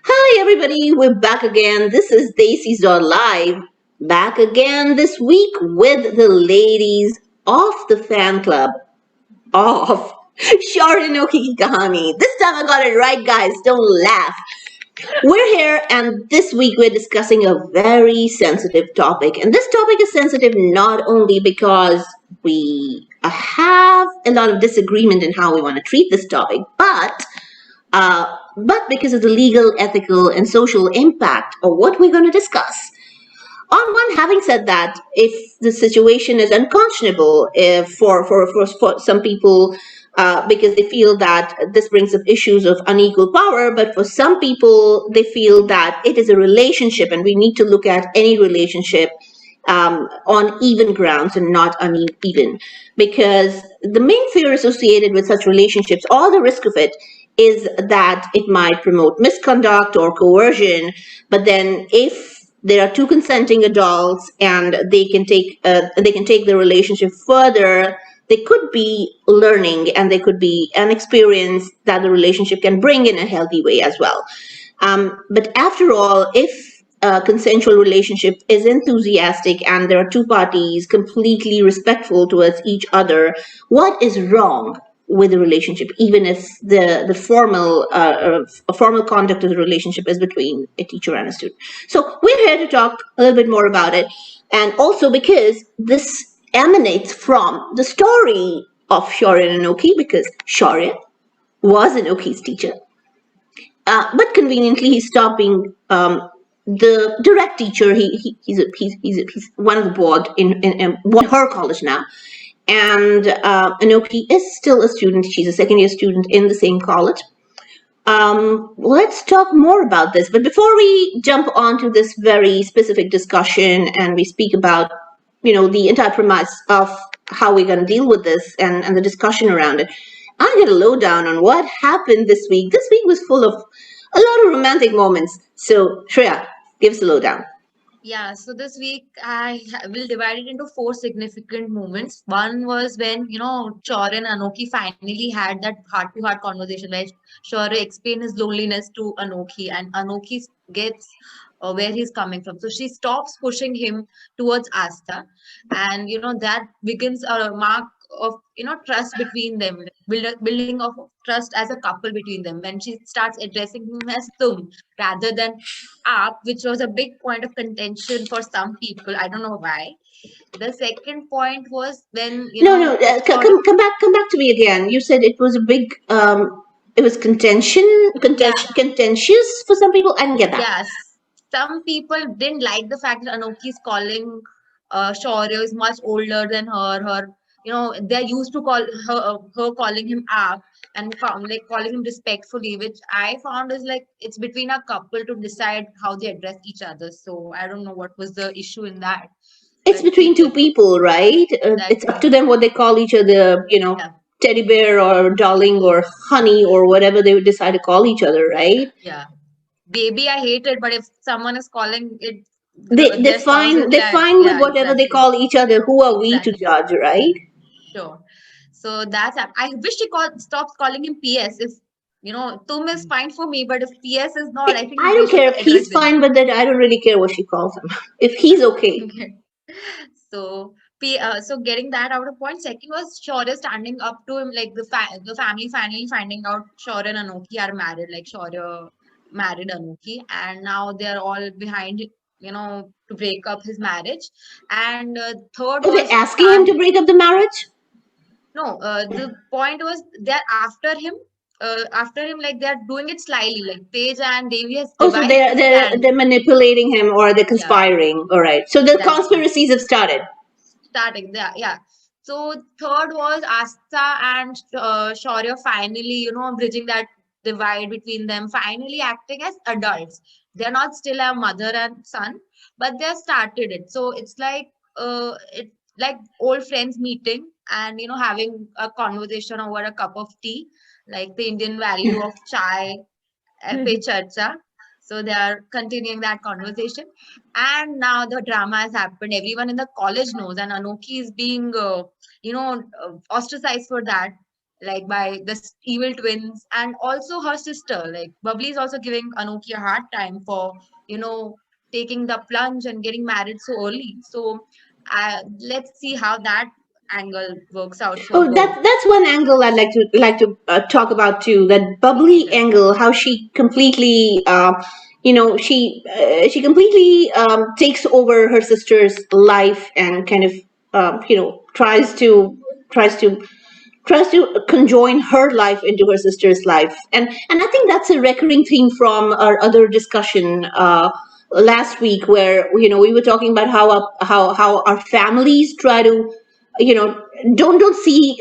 Hi everybody, we're back again. This is Daisy's Live. Back again this week with the ladies of the fan club of Shaurya and Anokhi Kahani. This time I got it right, guys. Don't laugh. We're here, and this week we're discussing a very sensitive topic. And this topic is sensitive not only because we have a lot of disagreement in how we want to treat this topic, but because of the legal, ethical, and social impact of what we're going to discuss. On one, having said that, if the situation is unconscionable if for some people, because they feel that this brings up issues of unequal power, but for some people, they feel that it is a relationship and we need to look at any relationship on even grounds and not uneven. Because the main fear associated with such relationships, or the risk of it, is that it might promote misconduct or coercion. But then, if there are two consenting adults and they can take the relationship further, they could be learning and they could be an experience that the relationship can bring in a healthy way as well. But after all, if a consensual relationship is enthusiastic and there are two parties completely respectful towards each other, what is wrong with the relationship, even if the formal conduct of the relationship is between a teacher and a student? So we're here to talk a little bit more about it, and also because this emanates from the story of Shaurya and Anokhi, because Shaurya was Anokhi's teacher, but conveniently, he stopped being the direct teacher. He's one of the board in her college now. And Anoki is still a student. She's a second year student in the same college. Let's talk more about this. But before we jump onto this very specific discussion and we speak about, the entire premise of how we're going to deal with this and the discussion around it, I get a lowdown on what happened this week. This week was full of a lot of romantic moments. So, Shreya, give us a lowdown. Yeah, so this week will divide it into four significant moments. One was when, Chaur and Anokhi finally had that heart-to-heart conversation where Chaur explained his loneliness to Anokhi, and Anokhi gets where he's coming from. So she stops pushing him towards Asta, and, that begins a mark of, trust between them, building of trust as a couple between them when she starts addressing him as Tum rather than up, which was a big point of contention for some people. I don't know why. The second point was when, No, no, sort of, come back to me again. You said it was a big, it was yeah, contentious for some people. I didn't get that. yes. Some people didn't like the fact that Anoki is calling Shaurya is much older than her. They're used to call her calling him up and like calling him respectfully, which I found is like it's between a couple to decide how they address each other. So I don't know what was the issue in that. It's between two people, right? It's up Exactly. to them what they call each other, Yeah. teddy bear or darling or honey or whatever they would decide to call each other, right? Yeah. Baby, I hate it, but if someone is calling it They they their spouse, fine they yeah, fine with yeah, whatever they exactly. call each other. Who are we to Exactly. judge, right? Sure. So I wish she stops calling him PS. If Tum is fine for me, but if PS is not, I I think they don't should care if address he's it. fine with it. I don't really care what she calls him. If he's okay. Okay. So getting that out of point. Second was Shaurya standing up to him, like the family finally finding out Shaurya and Anokhi are married, like Shaurya married Anokhi, and now they're all behind, to break up his marriage. And third Are they was asking him to break up the marriage? no, the point was they're after him, like they're doing it slyly, like Tej and Devi has Oh, so devised they're this they're plan. they're manipulating him or they're Yeah, conspiring. All right. So the that's true. conspiracies have started. Starting there, yeah. So third was Asta and Shaurya finally, bridging that divide between them, finally acting as adults. They're not still a mother and son, but they started it. So it's like old friends meeting and having a conversation over a cup of tea, like the Indian value of chai pe charcha. So they are continuing that conversation. And now the drama has happened. Everyone in the college knows, and Anoki is being, ostracized for that. like by the evil twins, and also her sister. Like Bubbly is also giving Anokhi a hard time for, taking the plunge and getting married so early. So let's see how that angle works out for Oh, both. that's one angle I'd like to talk about too. That bubbly Right. angle, how she completely, she completely takes over her sister's life and kind of, tries to tries to conjoin her life into her sister's life, and I think that's a recurring theme from our other discussion last week, where we were talking about how our families try to, you know don't see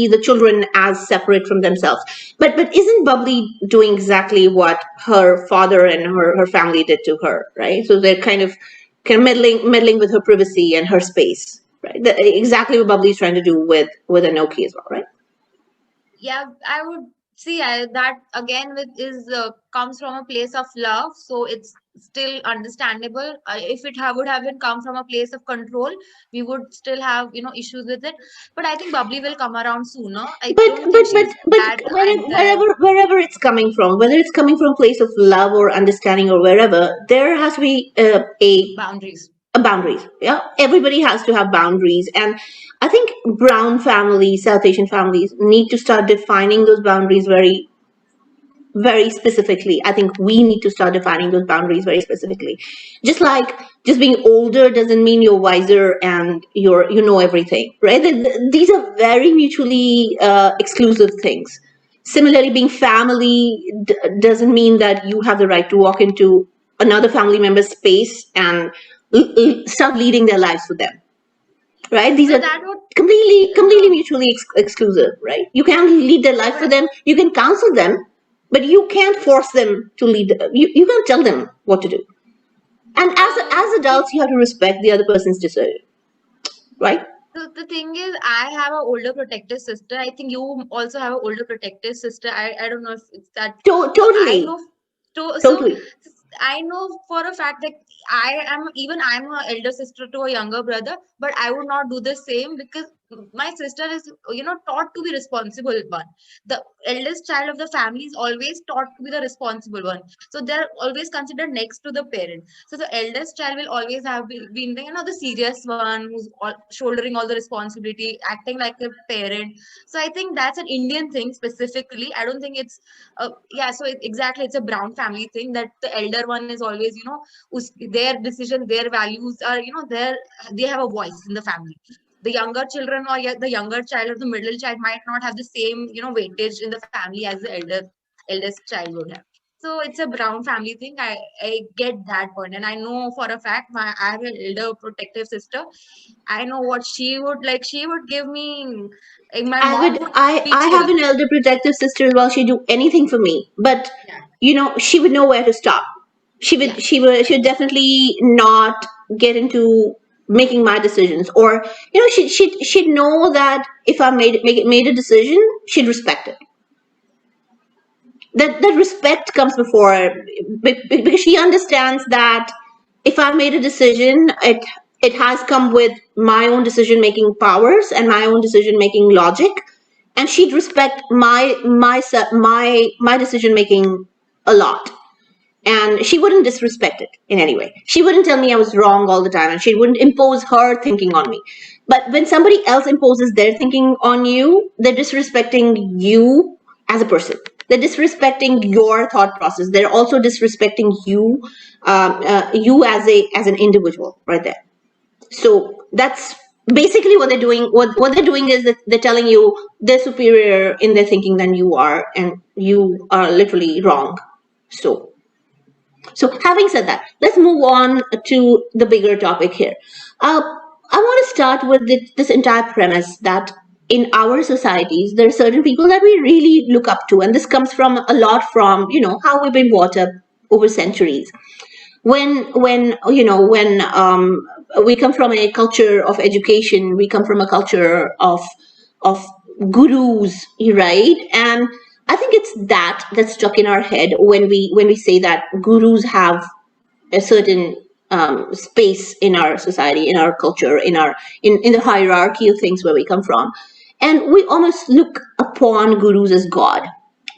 the children as separate from themselves. But isn't bubbly doing exactly what her father and her family did to her, right? So they're kind of meddling with her privacy and her space, right? Exactly what bubbly's trying to do with Anoki as well, right? Yeah, I would see that again with is comes from a place of love, so it's still understandable. If it would have been come from a place of control, we would still have issues with it. But I think Bubbly will come around sooner. I but don't think but but she's but that wherever it's coming from, whether it's coming from a place of love or understanding or wherever, there has to be boundaries. a boundaries. Yeah, everybody has to have boundaries, and I think brown families, South Asian families, need to start defining those boundaries very, very specifically. I think we need to start defining those boundaries very specifically. Just like just being older doesn't mean you're wiser and you know everything, right? These are very mutually exclusive things. Similarly, being family doesn't mean that you have the right to walk into another family member's space and start leading their lives for them, right? These So are that would completely the mutually exclusive, right? You can lead their life but for them, you can counsel them, but you can't force them to lead. You can't tell them what to do. And as see, adults, you have to respect the other person's decision, right? so the thing is, I have an older protective sister. I think you also have an older protective sister. I don't know if it's that. So I Totally, know, so totally. I know for a fact that I'm an elder sister to a younger brother, but I would not do the same because my sister is taught to be responsible one. The eldest child of the family is always taught to be the responsible one. So they're always considered next to the parent. So the eldest child will always have been the serious one who's shouldering all the responsibility, acting like a parent. So I think that's an Indian thing specifically. I don't think it's yeah. So exactly, it's a brown family thing that the elder one is always their decision, their values are they have a voice in the family. The younger children or the younger child or the middle child might not have the same weightage in the family as the eldest child would have. So it's a brown family thing. I get that point, and I know for a fact I have an elder protective sister. I know what she would like. She would give me. Like, my I mom would would be I chill. have an elder protective sister as well. She'd do anything for me, but Yeah, she would know where to stop. She yeah. would she would definitely not get into making my decisions, or she'd know that if I made a decision, she'd respect it. That respect comes before, because she understands that if I made a decision, it has come with my own decision making powers and my own decision making logic, and she'd respect my decision making a lot, and she wouldn't disrespect it in any way. She wouldn't tell me I was wrong all the time, and she wouldn't impose her thinking on me. But when somebody else imposes their thinking on you, they're disrespecting you as a person. They're disrespecting your thought process. They're also disrespecting you as an individual, right there. So that's basically what they're doing. What they're doing is that they're telling you they're superior in their thinking than you are, and you are literally wrong. So, having said that, let's move on to the bigger topic here. I want to start with this entire premise that in our societies, there are certain people that we really look up to, and this comes from a lot from how we've been brought up over centuries. When we come from a culture of education, we come from a culture of gurus, right? And I think it's that's stuck in our head when we say that gurus have a certain space in our society, in our culture, in the hierarchy of things where we come from, and we almost look up pawn gurus as god,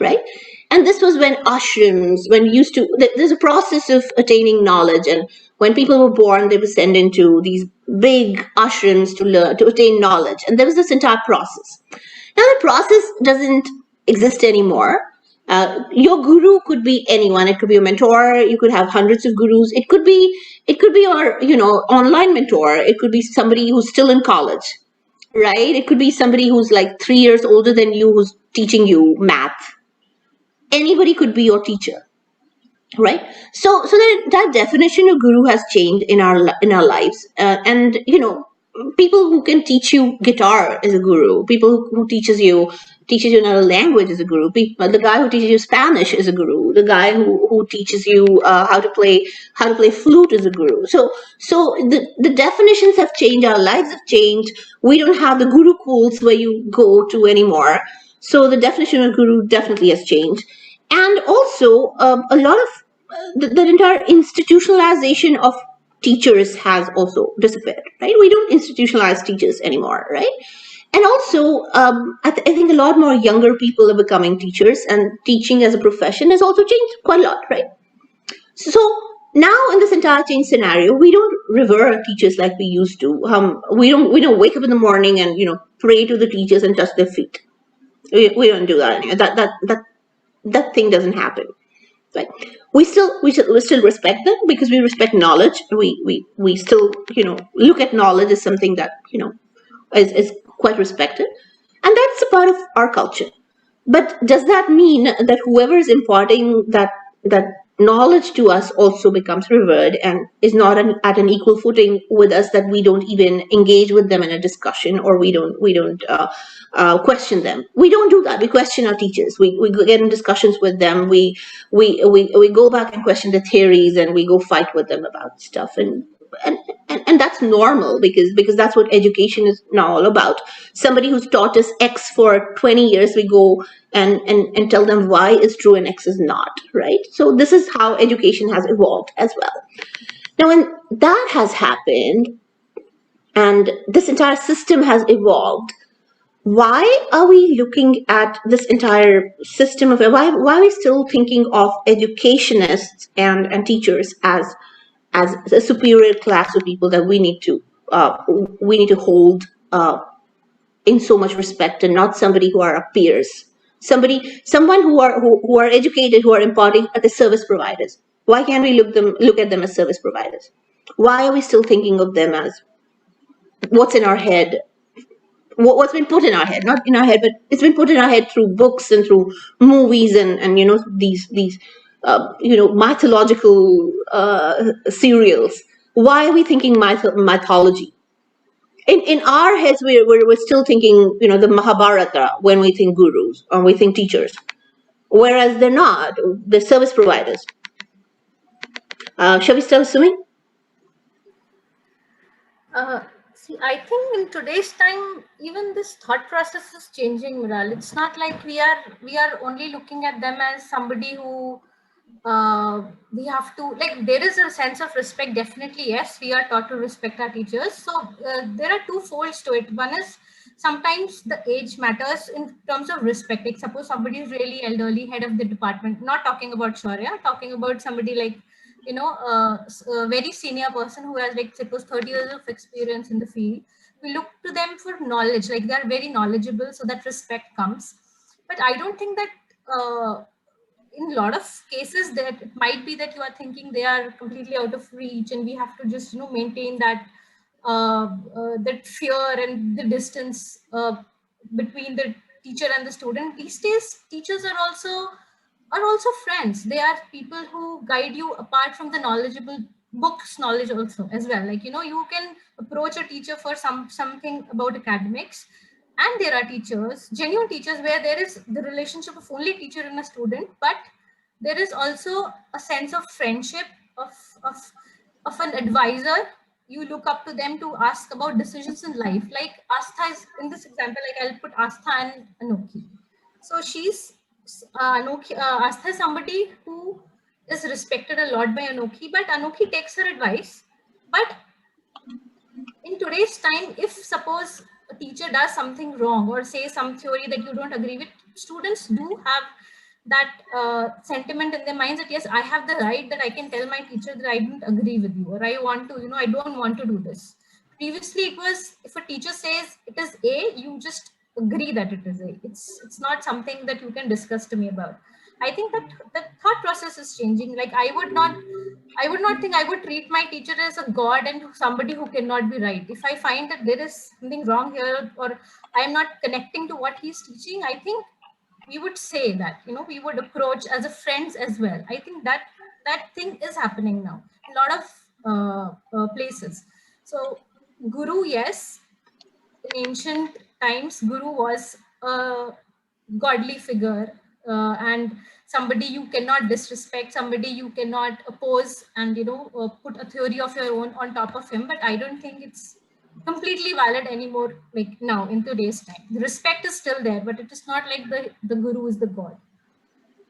right? And this was when ashrams, when used to, there's a process of attaining knowledge, and when people were born, they were sent into these big ashrams to learn, to attain knowledge, and there was this entire process. Now the process doesn't exist anymore. Your guru could be anyone. It could be a mentor. You could have hundreds of gurus. It could be your, online mentor. It could be somebody who's still in college, right? It could be somebody who's like 3 years older than you, who's teaching you math. Anybody could be your teacher, right? So that definition of guru has changed in our lives, and people who can teach you guitar is a guru. People who teaches you another language is a guru. The guy who teaches you Spanish is a guru. The guy who teaches you how to play flute is a guru. So the definitions have changed. Our lives have changed. We don't have the guru schools where you go to anymore. So the definition of guru definitely has changed. And also a lot of the entire institutionalization of teachers has also disappeared, right? We don't institutionalize teachers anymore, right? And also I think a lot more younger people are becoming teachers, and teaching as a profession has also changed quite a lot, right? So now in this entire change scenario, we don't revere teachers like we used to. We don't wake up in the morning and pray to the teachers and touch their feet. We don't do that anymore. That thing doesn't happen, right? We still respect them because we respect knowledge. We still look at knowledge as something that is quite respected, and that's a part of our culture. But does that mean that whoever is imparting that knowledge to us also becomes revered and is not at an equal footing with us, that we don't even engage with them in a discussion, or we don't question them? We don't do that. We question our teachers. We get in discussions with them. We go back and question the theories, and we go fight with them about stuff. And and that's normal, because that's what education is now all about. Somebody who's taught us X for 20 years, we go and tell them Y is true and X is not, right? So this is how education has evolved as well. Now when that has happened and this entire system has evolved, why are we looking at this entire system of why are we still thinking of educationists and teachers as a superior class of people that uh, we need to hold in so much respect, and not somebody who are our peers, someone who are educated, who are imparting at the service providers? Why can't we look at them as service providers? Why are we still thinking of them as what's in our head, what's been put in our head, not in our head, but it's been put in our head through books and through movies and these mythological serials? Why are we thinking mythology? In our heads, we're still thinking the Mahabharata when we think gurus or we think teachers, whereas they're not. They're service providers. Shall we start, Sumi? Uh, See, I think in today's time, even this thought process is changing, Miral. It's not like we are only looking at them as somebody who we have to like. There is a sense of respect, definitely. Yes, we are taught to respect our teachers. So there are two folds to it. One is sometimes the age matters in terms of respect. Like suppose somebody is really elderly, head of the department. Not talking about Shaurya, talking about somebody like a very senior person who has like suppose 30 years of experience in the field. We look to them for knowledge, like they're very knowledgeable, so that respect comes. But I don't think that in a lot of cases that it might be that you are thinking they are completely out of reach, and we have to just maintain that that fear and the distance between the teacher and the student. These days teachers are also friends. They are people who guide you apart from the knowledgeable books knowledge also as well. Like you can approach a teacher for something about academics, and there are teachers, genuine teachers, where there is the relationship of only teacher and a student, but there is also a sense of friendship, of of of an advisor. You look up to them to ask about decisions in life. Like Astha is in this example, like I'll put Astha and Anokhi. So Anokhi, Astha is somebody who is respected a lot by Anokhi, but Anokhi takes her advice. But in today's time, if suppose a teacher does something wrong or say some theory that you don't agree with, students do have that sentiment in their minds that yes, I have the right that I can tell my teacher that I don't agree with you, or I want to, I don't want to do this. Previously it was, if a teacher says it is A, you just agree that it is A. It's not something that you can discuss to me about. I think that that thought process is changing. Like I would not think I would treat my teacher as a god and somebody who cannot be right. If I find that there is something wrong here, or I'm not connecting to what he's teaching, I think we would say that, we would approach as a friends as well. I think that that thing is happening now in a lot of places. So guru, yes, in ancient times, guru was a godly figure, and somebody you cannot disrespect, somebody you cannot oppose, and put a theory of your own on top of him. But I don't think it's completely valid anymore, like now in today's time. The respect is still there, but it is not like the guru is the god.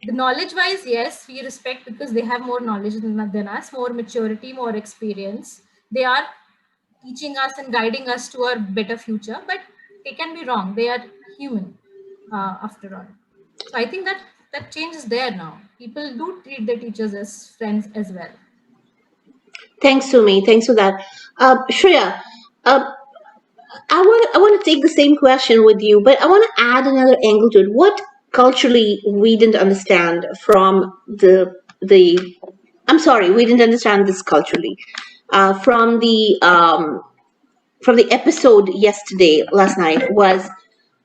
The knowledge wise, yes, we respect because they have more knowledge than us, more maturity, more experience. They are teaching us and guiding us to a better future, but they can be wrong. They are human, after all. So I think that that change is there now. People do treat their teachers as friends as well. Thanks, Sumi. Thanks for that. Shreya, uh, I want to take the same question with you, but I want to add another angle to it. What culturally we didn't understand from the I'm sorry, we didn't understand this culturally from the episode yesterday, last night, was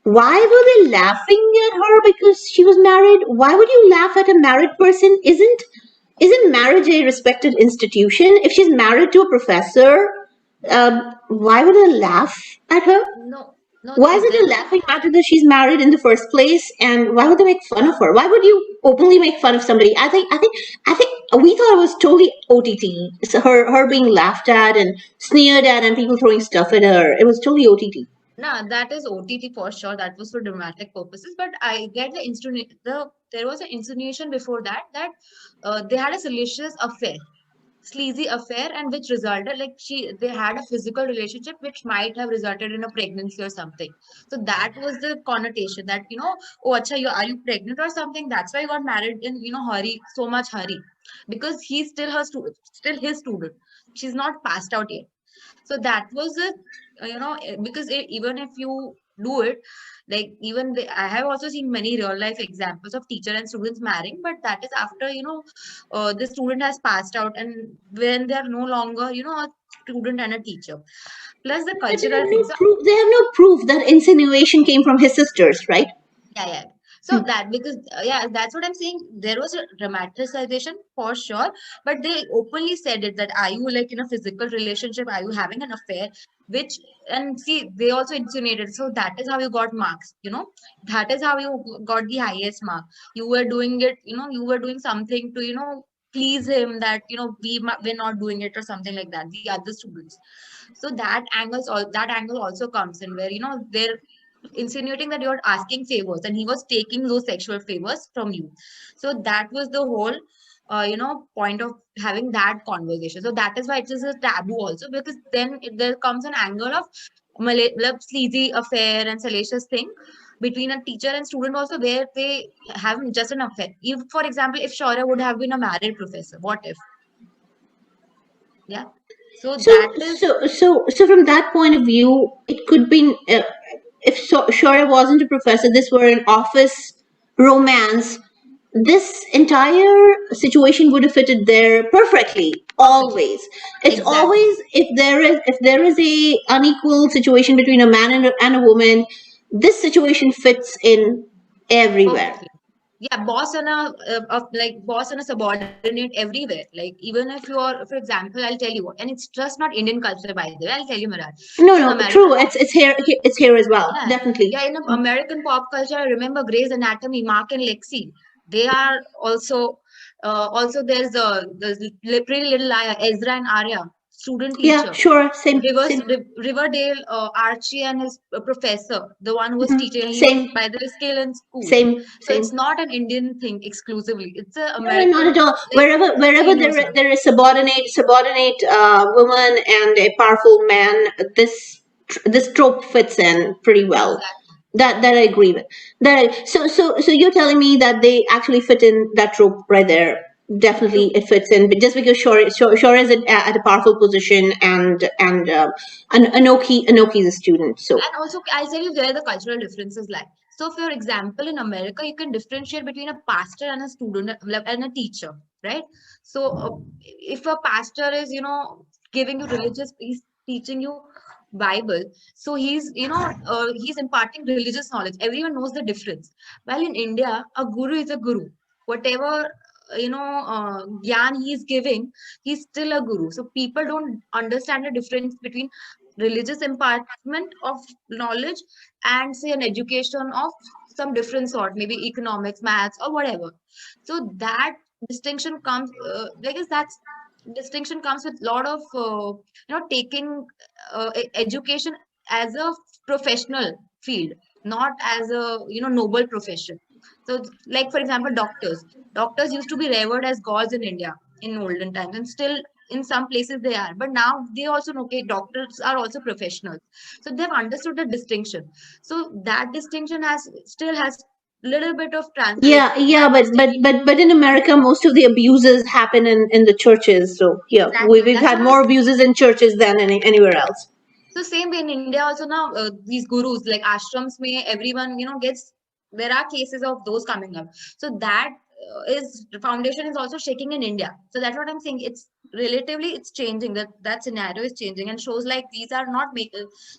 why were they laughing at her because she was married? Why would you laugh at a married person? Isn't marriage a respected institution? If she's married to a professor, why would I laugh at her? No, no, Why is it a there is. laughing matter that she's married in the first place? And why would they make fun of her? Why would you openly make fun of somebody? I think we thought it was totally OTT. So her being laughed at and sneered at, and people throwing stuff at her. It was totally OTT. No, that is OTT for sure. That was for dramatic purposes. But I get there was an insinuation before that that they had a salacious affair, sleazy affair, and which resulted, like, they had a physical relationship which might have resulted in a pregnancy or something. So that was the connotation that, oh acha, are you pregnant or something? That's why you got married in, hurry, so much hurry, because he's still her student, still his student. She's not passed out yet. So that was it, because even if you do it, like, I have also seen many real life examples of teacher and students marrying, but that is after, the student has passed out, and when they are no longer, a student and a teacher. Plus the But cultural things. they have no proof that insinuation came from his sisters, right? Yeah, yeah. So Hmm. that, because yeah, that's what I'm saying. There was a dramatization for sure, but they openly said it, that are you like in a physical relationship? Are you having an affair? Which, and see, they also insinuated. So that is how you got marks. That is how you got the highest mark. You were doing it. You were doing something to please him, that we're not doing it or something like that. The other students. So that angle also comes in, where they're insinuating that you're asking favors, and he was taking those sexual favors from you. So that was the whole point of having that conversation. So that is why it is a taboo also, because then there comes an angle of sleazy affair and salacious thing between a teacher and student also, where they have just an affair. If, for example, if Shaurya would have been a married professor, what if? Yeah. So So, that is. so from that point of view, it could be if Shaurya wasn't a professor, this were an office romance. This entire situation would have fitted there perfectly. Perfectly. Always, it's Exactly. always if there is a unequal situation between a man and a woman, this situation fits in everywhere. Perfectly. Yeah, boss and a subordinate everywhere. Like, even if you're, for example, I'll tell you, and it's just not Indian culture, by the way. I'll tell you, Miraj. No, In no, American true. pop, It's here as well. yeah, Definitely. yeah, in American pop culture, I remember Grey's Anatomy, Mark and Lexi. They are also there's the Pretty Little Liar, Ezra and Arya, student Yeah, teacher. sure. Same, same. Riverdale, Archie and his professor, the one who was Mhm. teaching, he was Same, by the scale in school. same, So same. it's not an Indian thing exclusively. It's a No, not American, at all. like, it's a Wherever universal. there is subordinate woman and a powerful man, this this trope fits in pretty well. Exactly. That I agree with. So you're telling me that they actually fit in that trope right there. Definitely, True. it fits in. But just because Shore is at a powerful position, and Anoki is a student. So And also, I'll tell you where the cultural differences lie. So, for example, in America, you can differentiate between a pastor and a student and a teacher, right? So, if a pastor is, giving you religious, he's teaching you Bible, so he's imparting religious knowledge. Everyone knows the difference. While in India, a guru is a guru. Whatever gyan he is giving, he's still a guru. So people don't understand the difference between religious impartment of knowledge and say an education of some different sort, maybe economics, maths, or whatever. So that distinction comes, I guess that's distinction comes with a lot of taking education as a professional field, not as a noble profession. So like for example, doctors used to be revered as gods in India in olden times, and still in some places they are, but now they also know, okay, doctors are also professionals, so they've understood the distinction. So that distinction has little bit of yeah, yeah, but distinction. in America, most of the abuses happen in the churches. So yeah, Exactly, we've that's what had I was more saying. abuses in churches than anywhere else. So same way in India also now, these gurus like ashrams may everyone gets, there are cases of those coming up. So that is the foundation is also shaking in India. So that's what I'm saying. It's relatively it's changing. That scenario is changing, and shows like these are not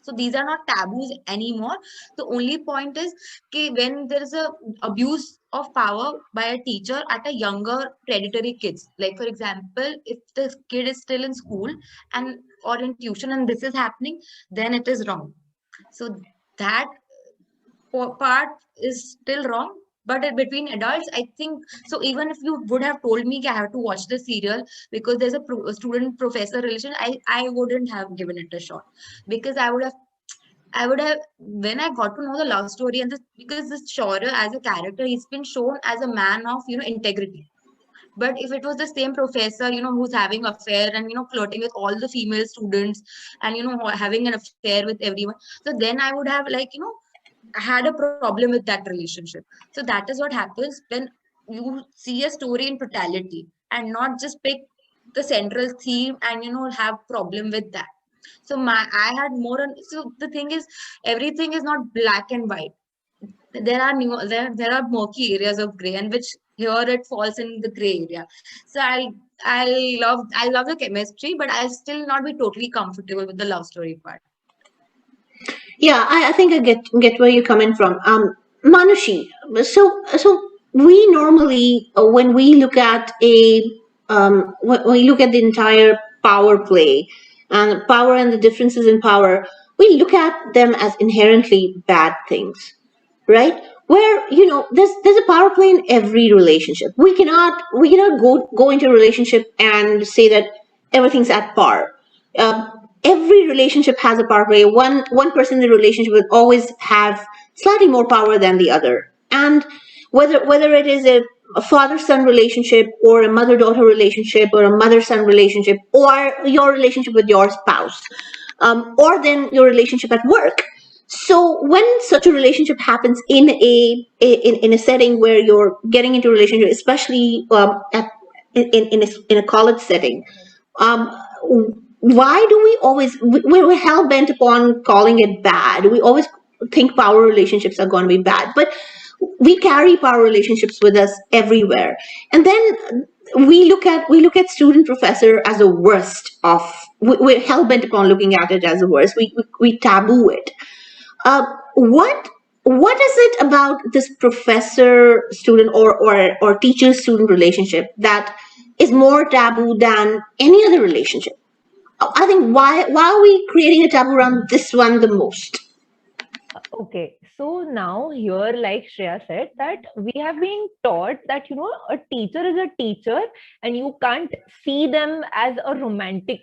so these are not taboos anymore. The only point is okay, when there is a abuse of power by a teacher at a younger predatory kids. Like for example, if the kid is still in school and or in tuition and this is happening, then it is wrong. So that part is still wrong. But between adults, I think so. Even if you would have told me I have to watch the serial because there's a student professor relation, I wouldn't have given it a shot, because I would have when I got to know the love story and this, because this Shaurya as a character, he's been shown as a man of integrity. But if it was the same professor, who's having affair and flirting with all the female students and having an affair with everyone, so then I would have like had a problem with that relationship. So that is what happens when you see a story in totality and not just pick the central theme and have problem with that. So I had more on, so the thing is, everything is not black and white. There are murky areas of gray, and which here it falls in the gray area. So I love the chemistry, but I'll still not be totally comfortable with the love story part. Yeah, I think I get where you're coming from. Manushi. So we normally, when we look at when we look at the entire power play and power and the differences in power, we look at them as inherently bad things, right? Where there's a power play in every relationship. We cannot go into a relationship and say that everything's at par. Every relationship has a power play. One person in the relationship will always have slightly more power than the other, and whether it is a father son relationship or a mother daughter relationship or a mother son relationship or your relationship with your spouse, or then your relationship at work. So when such a relationship happens in a setting where you're getting into a relationship, especially in a college setting, um, why do we always we're hell bent upon calling it bad? We always think power relationships are going to be bad, but we carry power relationships with us everywhere. And then we look at student professor as the worst of. We're hell bent upon looking at it as the worst. We taboo it. uh, what is it about this professor student or teacher student relationship that is more taboo than any other relationship? I think why are we creating a taboo around this one the most? Okay, so now here, like Shreya said, that we have been taught that a teacher is a teacher, and you can't see them as a romantic,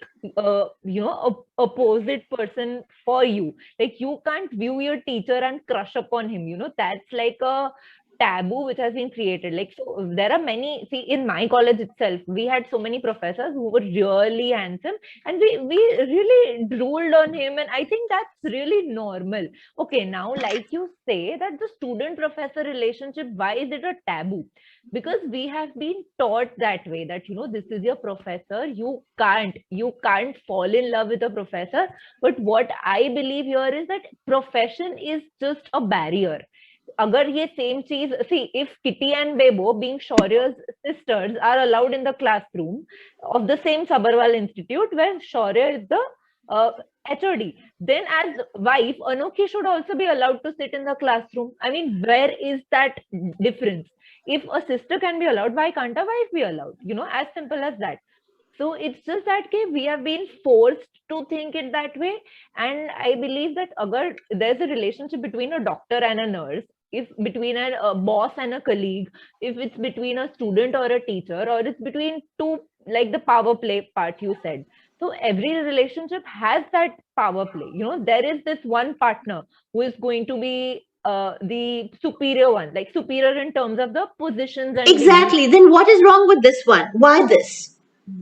opposite person for you. Like you can't view your teacher and crush upon him. That's like a taboo which has been created. Like, so there are many, see, in my college itself, we had so many professors who were really handsome, and we really drooled on him, and I think that's really normal. Okay, now, like you say, that the student professor relationship, why is it a taboo? Because we have been taught that way, that this is your professor, you can't fall in love with a professor. But what I believe here is that profession is just a barrier. अगर ये same चीज, see, if Kitty and Bebo, being Shaurya's sisters, are allowed in the classroom of the same Sabharwal Institute where Shaurya is the uh, HOD, then as wife, Anokhi should also be allowed to sit in the classroom. I mean, where is that difference? If a sister can be allowed, why can't a wife be allowed? As simple as that. So it's just that we have been forced to think it that way. And I believe that agar there's a relationship between a doctor and a nurse, if between a boss and a colleague, if it's between a student or a teacher, or it's between two, like the power play part you said. So every relationship has that power play. There is this one partner who is going to be the superior one, like superior in terms of the positions and degrees. Exactly. Then what is wrong with this one? Why this?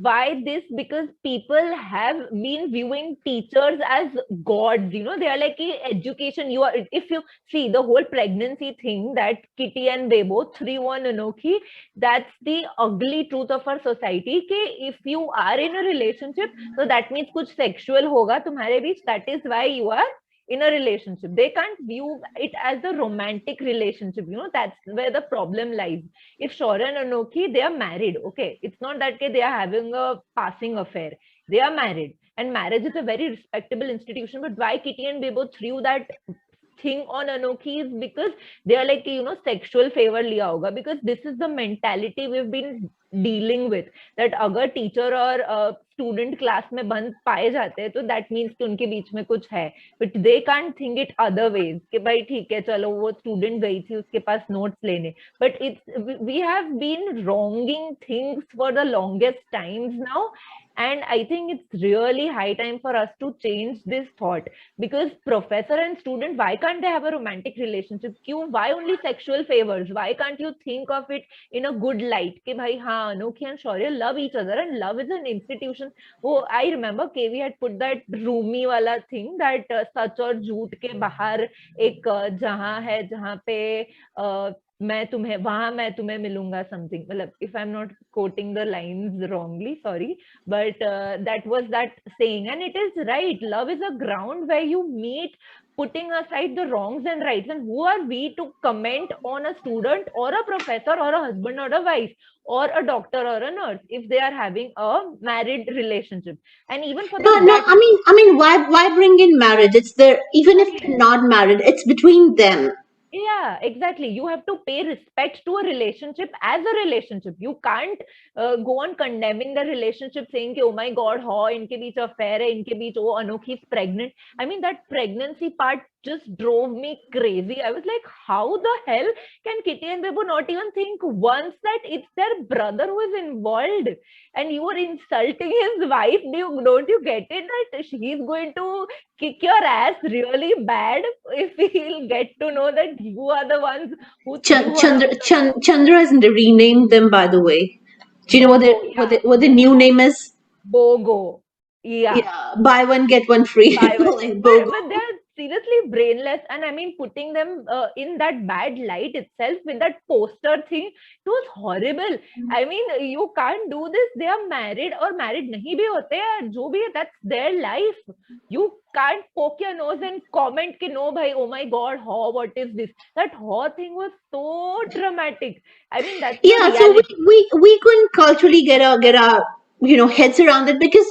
Why this? Because people have been viewing teachers as gods. They are like, education, you are, if you see the whole pregnancy thing that Kitty and Bebo threw on Anokhi, that's the ugly truth of our society. If you are in a relationship, so that means kuch sexual hoga tumhare beech, that is why you are in a relationship. They can't view it as a romantic relationship. That's where the problem lies. If Shaurya and Anokhi, they are married, okay, it's not that they are having a passing affair. They are married, and marriage is a very respectable institution. But why Kitty and Bebo threw that thing on Anokhi is because they are like, sexual favor liya hoga, because this is the mentality we've been dealing with, that अगर teacher और student class में बंद पाए जाते हैं, तो that means कि उनके बीच में कुछ है. But they can't think it other ways, कि भाई ठीक है, चलो वो student गई थी उसके पास notes लेने. But we have been wronging things for the longest times now. And I think it's really high time for us to change this thought, because professor and student, why can't they have a romantic relationship? Why only sexual favors? Why can't you think of it in a good light? कि भाई हाँ, Anokhi and Shaurya love each other, and love is an institution. Oh, I remember KV had put that Rumi wala thing, that सच और झूठ के बाहर एक जहां है, जहां पे मैं तुम्हें मिलूंगा, समथिंग, मतलब, if I'm not quoting the lines wrongly, sorry, but that was that saying. And it is right, love is a ground where you meet, putting aside the wrongs and rights. And who are we to comment on a student or a professor or a husband or a wife or a doctor or a nurse if they are having a married relationship? And even for No, I mean, why bring in marriage? It's there, even if they're not married, it's between them. Yeah, exactly. You have to pay respect to a relationship as a relationship. You can't go on condemning the relationship, saying, oh my God, how inke beech affair hai, inke beech, oh, Anokhi's pregnant. I mean, that pregnancy part just drove me crazy. I was like, how the hell can Kitty and Bebo not even think once that it's their brother who is involved, and you are insulting his wife? Don't you get it that he's going to kick your ass really bad if he'll get to know that you are the ones who Chandra hasn't renamed them, by the way. Do you know what the new name is? BOGO. Yeah, buy one get one free. But BOGO. they're seriously brainless, and I mean, putting them in that bad light itself with that poster thing, it was horrible. I mean, you can't do this. They are married, or married nahi bhi hote hai, jo bhi hai, that's their life. You can't poke your nose and comment ki no bhai, oh my God, how, what is this? That whole thing was so dramatic. I mean, that's the Yeah, so reality. we couldn't culturally get our heads around it, because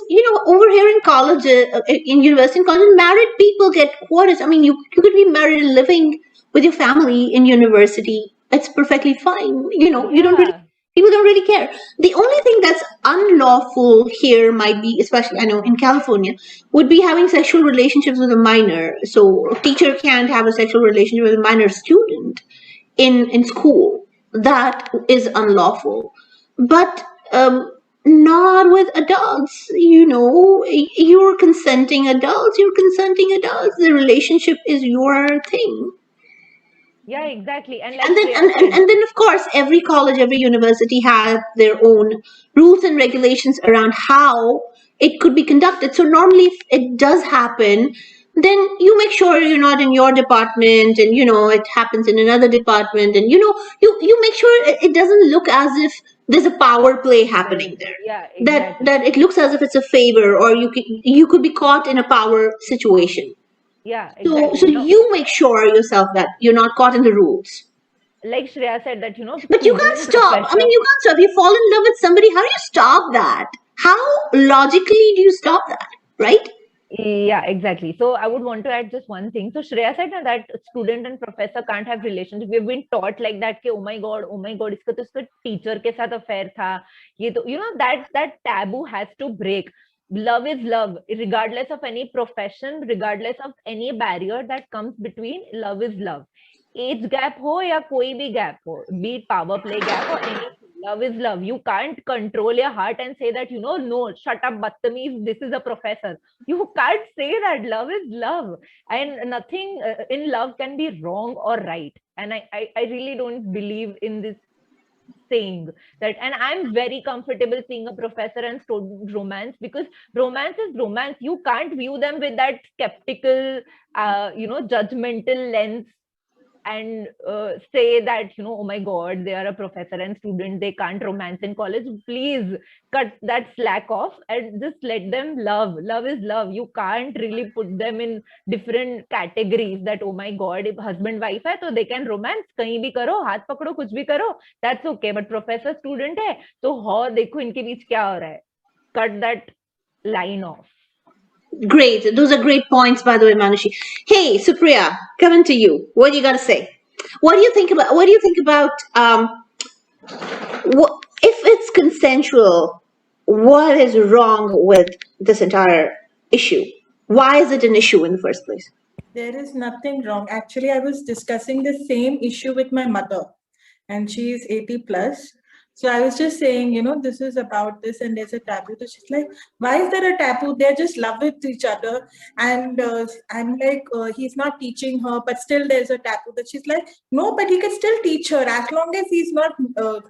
over here in college, in university and college, married people get quarters. I mean, you could be married and living with your family in university. It's perfectly fine. You don't really, Yeah. people don't really care. The only thing that's unlawful here might be, especially I know in California, would be having sexual relationships with a minor. So a teacher can't have a sexual relationship with a minor student in school. That is unlawful. But not with adults. You're consenting adults. The relationship is your thing. Yeah, exactly. And like And then Shreya said, and then of course every college, every university has their own rules and regulations around how it could be conducted. So normally if it does happen, then you make sure you're not in your department, and it happens in another department, and you make sure it doesn't look as if there's a power play there's, happening there, yeah, that exactly. that it looks as if it's a favor, or you could be caught in a power situation. Yeah, So exactly. you make sure yourself that you're not caught in the rules. Like Shreya said that, But you student can't and stop. I mean, professor. you can't stop. You fall in love with somebody. How do you stop that? How logically do you stop that? Right? Yeah, exactly. So I would want to add just one thing. So Shreya said na, that student and professor can't have relationship. We've been taught like that कि oh my God, इसका तो इसका teacher के साथ affair था. ये तो that taboo has to break. Love is love, regardless of any profession, regardless of any barrier that comes between. Love is love. Age gap हो या कोई भी gap हो, be it power play gap or anything. Love is love. You can't control your heart and say that, no, shut up, Battamiz, this is a professor. You can't say that. Love is love, and nothing in love can be wrong or right. And I really don't believe in this saying that. And I'm very comfortable seeing a professor and student romance, because romance is romance. You can't view them with that skeptical judgmental lens and say that, oh my God, they are a professor and student, they can't romance in college. Please cut that slack off and just let them love. Love is love. You can't really put them in different categories that, oh my God, if husband wife hai so they can romance, kahin bhi karo, haath pakdo, kuch bhi karo, that's okay. But professor student hai to ho dekho inke beech kya ho raha hai. Cut that line off. Great. Those are great points, by the way, Manushi. Hey, Supriya, coming to you. What do you got to say? What do you think about? What do you think about? If it's consensual, what is wrong with this entire issue? Why is it an issue in the first place? There is nothing wrong. Actually, I was discussing the same issue with my mother, and she is 80 plus. So I was just saying, this is about this, and there's a taboo. So she's like, why is there a taboo? They're just love with each other. And I'm like, he's not teaching her, but still there's a taboo. That she's like, no, but he can still teach her as long as he's not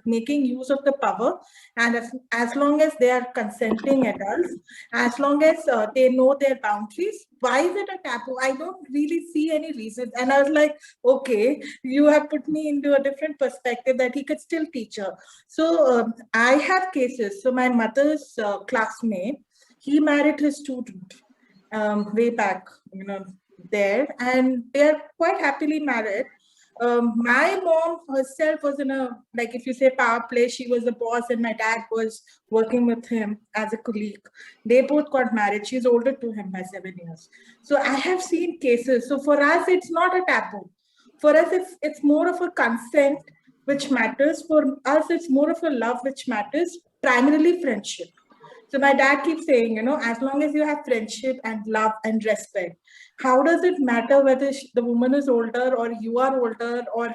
making use of the power, and as long as they are consenting adults, as long as they know their boundaries. Why is it a taboo? I don't really see any reason. And I was like, okay, you have put me into a different perspective that he could still teach her. So I have cases. So my mother's classmate, he married his student way back, there, and they're quite happily married. My mom herself was in a, like, if you say power play, she was the boss and my dad was working with him as a colleague. They both got married. She's older to him by 7 years. So I have seen cases. So for us, it's not a taboo. For us, it's more of a consent which matters. For us, it's more of a love which matters, primarily friendship. So my dad keeps saying, as long as you have friendship and love and respect, how does it matter whether the woman is older or you are older, or,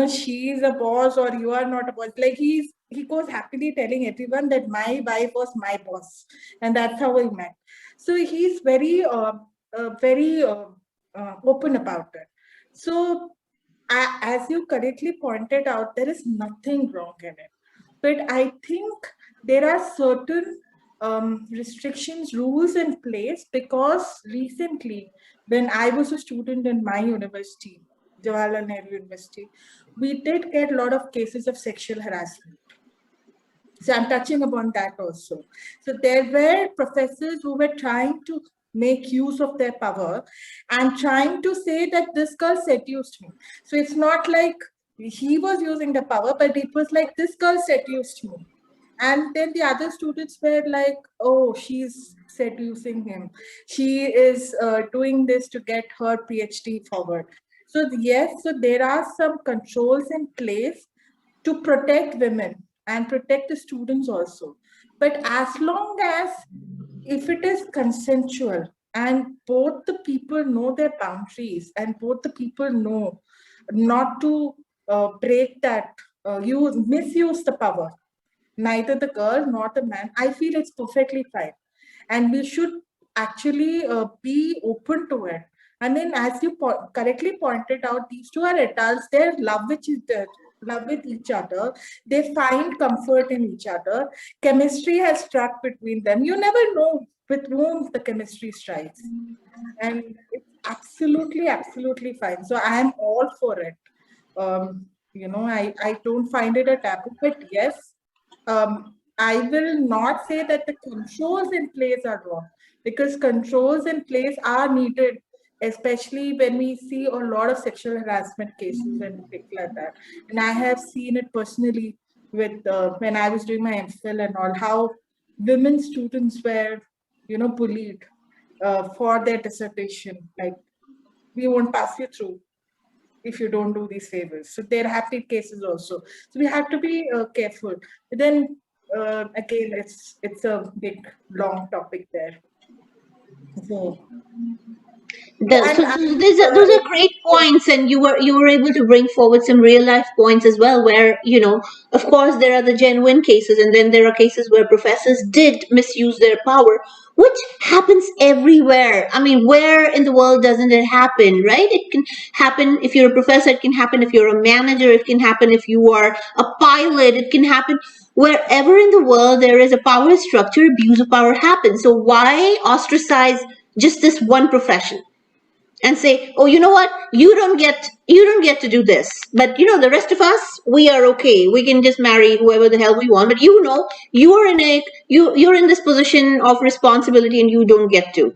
she is a boss or you are not a boss? Like he goes happily telling everyone that my wife was my boss, and that's how we met. So he's very open about it. So as you correctly pointed out, there is nothing wrong in it. But I think there are certain restrictions, rules in place, because recently, when I was a student in my university, Jawaharlal Nehru University, we did get a lot of cases of sexual harassment. So I'm touching upon that also. So there were professors who were trying to make use of their power and trying to say that this girl seduced me. So it's not like he was using the power, but it was like this girl seduced me. And then the other students were like, oh, she's seducing him. She is doing this to get her PhD forward. So yes, so there are some controls in place to protect women and protect the students also. But as long as, if it is consensual and both the people know their boundaries and both the people know not to break that, you misuse the power, neither the girl nor the man, I feel it's perfectly fine. And we should actually be open to it. I mean, as you correctly pointed out, these two are adults. They're love with each other. They find comfort in each other. Chemistry has struck between them. You never know with whom the chemistry strikes, and it's absolutely fine. So I am all for it. I don't find it a taboo, but yes, I will not say that the controls in place are wrong, because controls in place are needed, especially when we see a lot of sexual harassment cases and things like that. And I have seen it personally with when I was doing my MPhil and all, how women students were, bullied for their dissertation. Like, we won't pass you through if you don't do these favors. So there have been cases also. So we have to be careful. But then again, it's a big long topic there. So and So those are great points, and you were able to bring forward some real life points as well, where of course there are the genuine cases, and then there are cases where professors did misuse their power, which happens everywhere. I mean, where in the world doesn't it happen, right? It can happen if you're a professor, it can happen if you're a manager, it can happen if you are a pilot, it can happen wherever in the world there is a power structure. Abuse of power happens. So why ostracize just this one profession and say, oh, you know what, you don't get to do this, but the rest of us, we are okay, we can just marry whoever the hell we want, but you are in it, you're in this position of responsibility and you don't get to,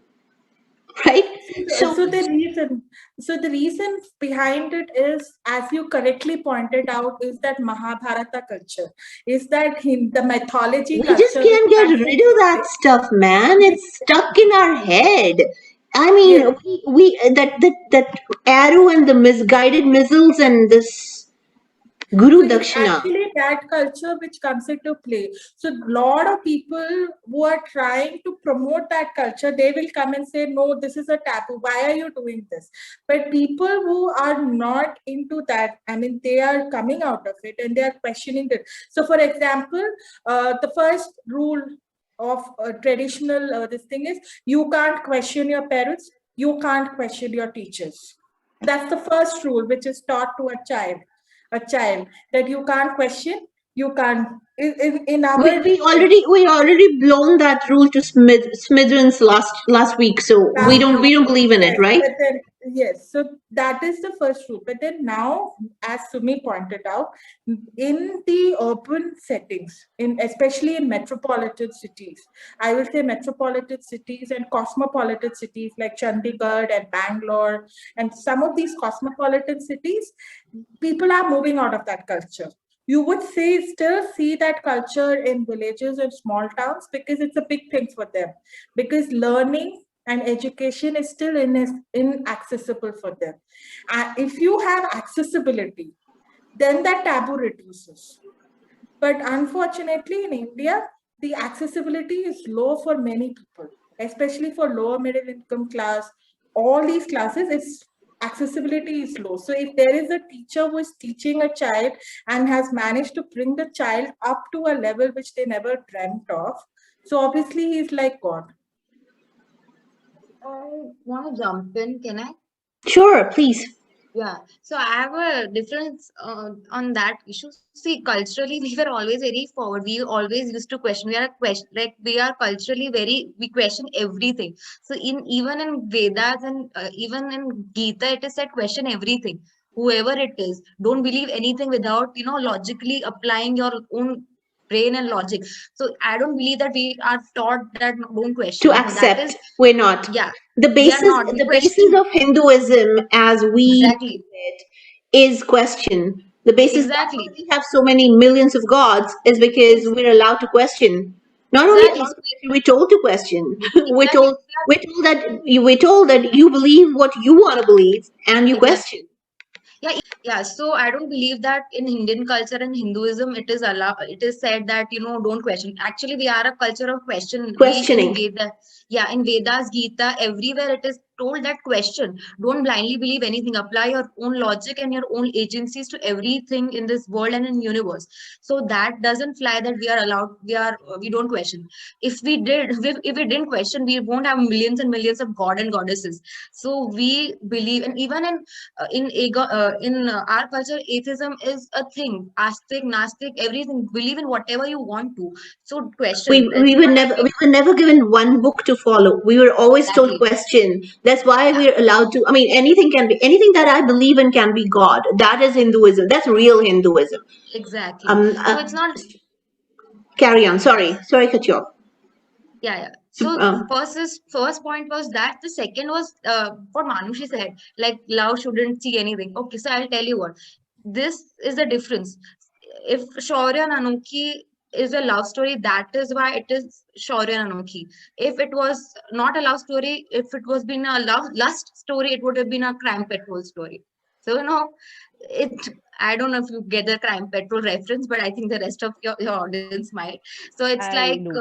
right? so, the reason behind it is, as you correctly pointed out, is that Mahabharata culture, is that the mythology We just culture which can't get has rid of that stuff, man. It's stuck in our head. I mean, yes, we that arrow and the misguided missiles and this so guru it's dakshina. actually that culture which comes into play. So a lot of people who are trying to promote that culture, they will come and say, no, this is a taboo. Why are you doing this? But people who are not into that, I mean, they are coming out of it and they are questioning it. So for example, the first rule of traditional this thing is, you can't question your parents, you can't question your teachers. That's the first rule which is taught to a child, that you can't question, you can't in We, our we already we already blown that rule to smithereens last week, so we last don't week. we don't believe in it, Yes, right? but then yes, so that is the first rule. But then now, as Sumi pointed out, in the urban settings, in especially in metropolitan cities, I will say metropolitan cities and cosmopolitan cities like Chandigarh and Bangalore, and some of these cosmopolitan cities, people are moving out of that culture. You would still see that culture in villages and small towns, because it's a big thing for them, because learning and education is still inaccessible for them. If you have accessibility, then that taboo reduces. But unfortunately, in India, the accessibility is low for many people, especially for lower middle income class. All these classes, its accessibility is low. So if there is a teacher who is teaching a child and has managed to bring the child up to a level which they never dreamt of, so obviously he's like God. I want to jump in, can I? Sure, please. Yeah, so I have a difference on that issue. See, culturally, we were always very forward. We always used to question. We are a question, like we are culturally we question everything. So even in Vedas and even in Gita, it is said question everything. Whoever it is, don't believe anything without logically applying your own brain and logic. So I don't believe that we are taught that don't To question. No, that is, accept, we're not. yeah, the we are basis not. We the basis question of Hinduism as we know exactly, it is question. The basis, that's why exactly. we have so many millions of gods, is because Ex- we're allowed to question. Not only Exactly. allowed to question, we're told to question. we're Exactly. told we're told that you believe what you want to believe and you question. Exactly. Yeah. So I don't believe that in Indian culture and Hinduism it is it is said that don't question. Actually, we are a culture of question. We in Questioning. Veda, yeah, in Vedas, Gita, everywhere it is told that question. Don't blindly believe anything. Apply your own logic and your own agencies to everything in this world and in universe. So that doesn't fly that we are allowed, we don't question. If we did, if we didn't question, we won't have millions and millions of god and goddesses. So we believe, and even in our culture, atheism is a thing. Astic, Nastic, everything. Believe in whatever you want to. So we question. we It's were not never like we were never given one book to follow. We were always told exactly. question. That's why Yeah, we're allowed to. I mean, anything can be anything that I believe in can be God. That is Hinduism. That's real Hinduism. exactly. Um, So uh, it's not. Carry on. Yeah, Sorry, cut you off. yeah. So, So first point was that. The second was what Manushi said, like love shouldn't see anything. Okay, so I'll tell you what. This is the difference. If Shaurya and Anokhi is a love story, that is why it is Shaurya and Anokhi. If it was not a love story, if it was been a love lust story, it would have been a crime petrol story. So it. I don't know if you get the crime petrol reference, but I think the rest of your audience might. So it's like I do.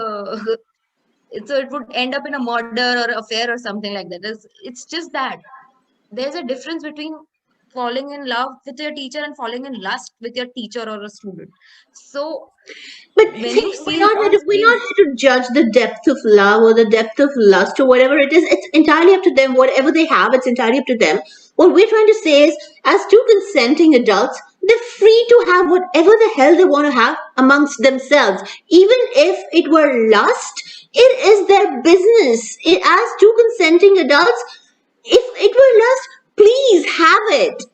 so it would end up in a murder or affair or something like that. It's just that there's a difference between falling in love with your teacher and falling in lust with your teacher or a student. So but when you see, see all we're these, not here to judge the depth of love or the depth of lust or whatever it is. It's entirely up to them. Whatever they have, it's entirely up to them. What we're trying to say is, as two consenting adults, they're free to have whatever the hell they want to have amongst themselves. Even if it were lust, it is their business. As two consenting adults, if it were lust, please have it.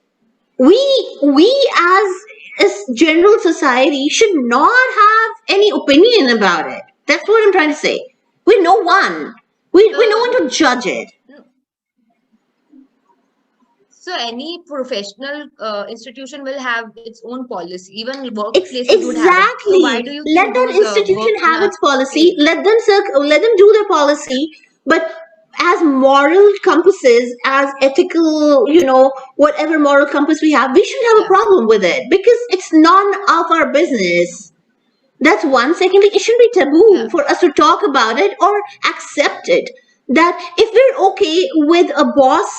We as general society should not have any opinion about it. That's what I'm trying to say. We're no one. We no one the to judge it. so any professional institution will have its own policy. Even workplaces would have it. So why do Exactly. you Let think that those work institution in have a its policy. field? Let them do their policy. But as moral compasses, as ethical, whatever moral compass we have, we shouldn't have a Yeah, problem with it because it's none of our business. That's one. Secondly, it shouldn't be taboo yeah, for us to talk about it or accept it. That if we're okay with a boss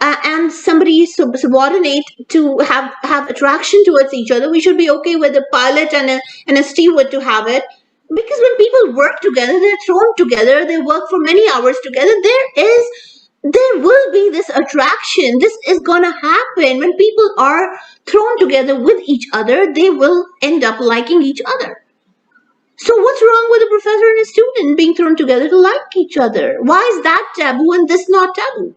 and somebody subordinate to have attraction towards each other, we should be okay with a pilot and a steward to have it. Because when people work together, they're thrown together. They work for many hours together. There will be this attraction. This is gonna happen when people are thrown together with each other. They will end up liking each other. So what's wrong with a professor and a student being thrown together to like each other? Why is that taboo and this not taboo?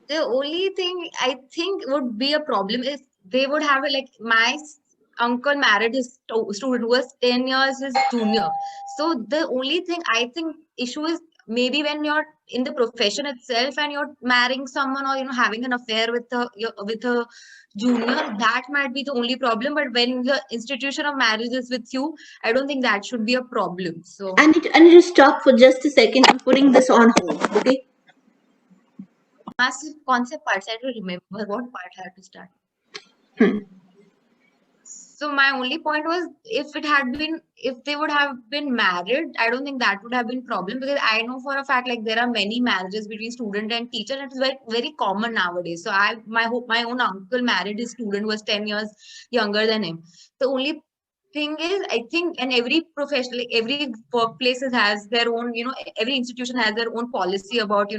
the only thing I think would be a problem is they would have it like my uncle married his student who was 10 years his junior. So the only thing I think issue is maybe when you're in the profession itself and you're marrying someone or having an affair with a junior, that might be the only problem. But when the institution of marriage is with you, I don't think that should be a problem. So I need to stop for just a second. I'm putting this on hold. Okay. massive concept parts, I don't remember what part I had to start. Hmm. So my only point was if they would have been married, I don't think that would have been problem because I know for a fact like there are many marriages between student and teacher and it's very very common nowadays. So my own uncle married his student who was 10 years younger than him. The only thing is I think and every profession like every workplaces has their own every institution has their own policy about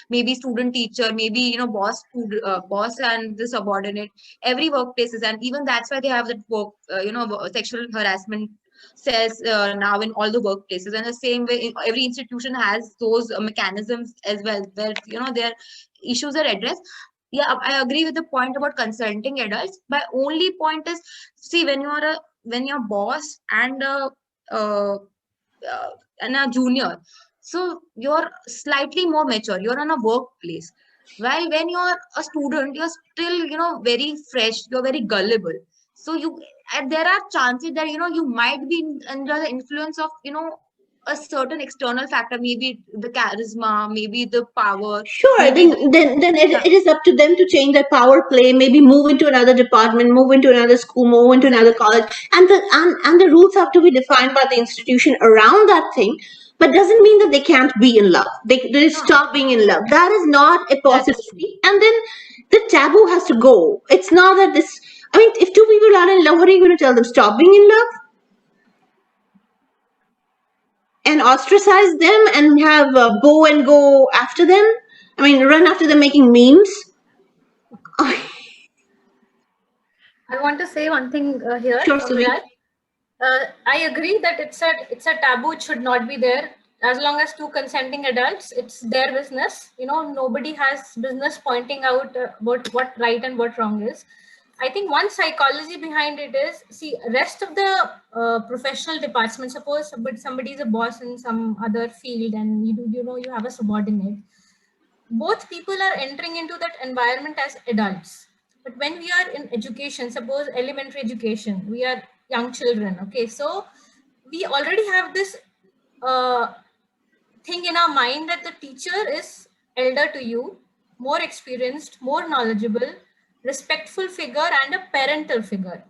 maybe student teacher maybe boss and the subordinate every workplaces and even that's why they have that work sexual harassment cells now in all the workplaces and the same way every institution has those mechanisms as well where their issues are addressed. Yeah, I agree with the point about consulting adults. My only point is, see, when you're boss uh, and a junior, so you're slightly more mature. You're in a workplace. While when you're a student, you're still very fresh. You're very gullible. So and there are chances that you might be under the influence of a certain external factor, maybe the charisma, maybe the power, Sure. maybe the Then yeah, it is up to them to change their power play. Maybe move into another department, move into another school, move into another exactly. college, and the rules have to be defined by the institution around that thing. but doesn't mean that they can't be in love. They stop being in love. That is not a That is true. possibility. And then the taboo has to go. It's not that this. I mean, if two people are in love, what are you going to tell them? Stop being in love and ostracize them and have bow and go after them? I mean, run after them making memes. I want to say one thing here, Sure, Sumi. Viral. I agree that it's a taboo. It should not be there. As long as two consenting adults, it's their business. Nobody has business pointing out what right and what wrong is. I think one psychology behind it is, see, rest of the professional department. Suppose somebody is a boss in some other field, and you have a subordinate. Both people are entering into that environment as adults. But when we are in education, suppose elementary education, we are young children. Okay, so we already have this thing in our mind that the teacher is elder to you, more experienced, more knowledgeable, respectful figure, and a parental figure.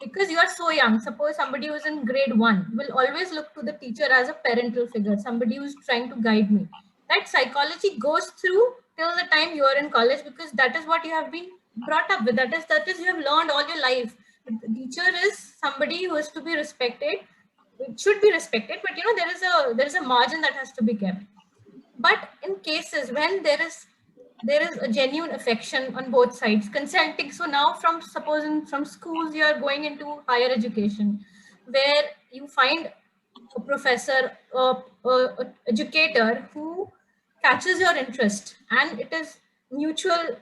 Because you are so young, suppose somebody who's in grade 1 will always look to the teacher as a parental figure, somebody who's trying to guide me. That psychology goes through till the time you are in college, because that is what you have been brought up with. That is you have learned all your life. The teacher is somebody who is to be respected. It should be respected, but there is a margin that has to be kept. But in cases when there is a genuine affection on both sides, consenting. So now, from schools, you are going into higher education, where you find a professor, a educator who catches your interest, and it is mutual